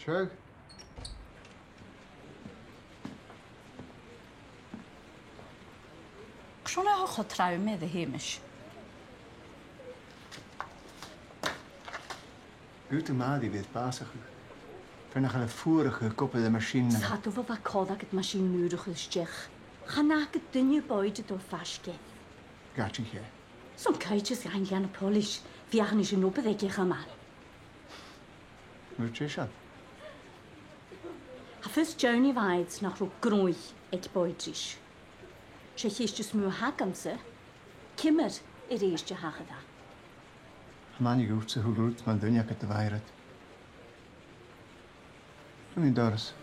True. Chrona hocha traume the Hamish. Ute Madi weet basig. Vernach een vorige koppen de machine. Schat over wat kodak het machine nodig is, Jech. Ga het dunje buiten door vastgeven. Gatje je. Zo'n kuitjes gaan gaan op polish. Viagen is een open dekje gaan maar. Moet je dat? Hafis Johnny Weids nach ro groei ek buitisch. Zeg je dus moe hakamse? Kimmer is je hageda. Man je goed, hoe goed man dunja het te weiret. Doe niet Doris.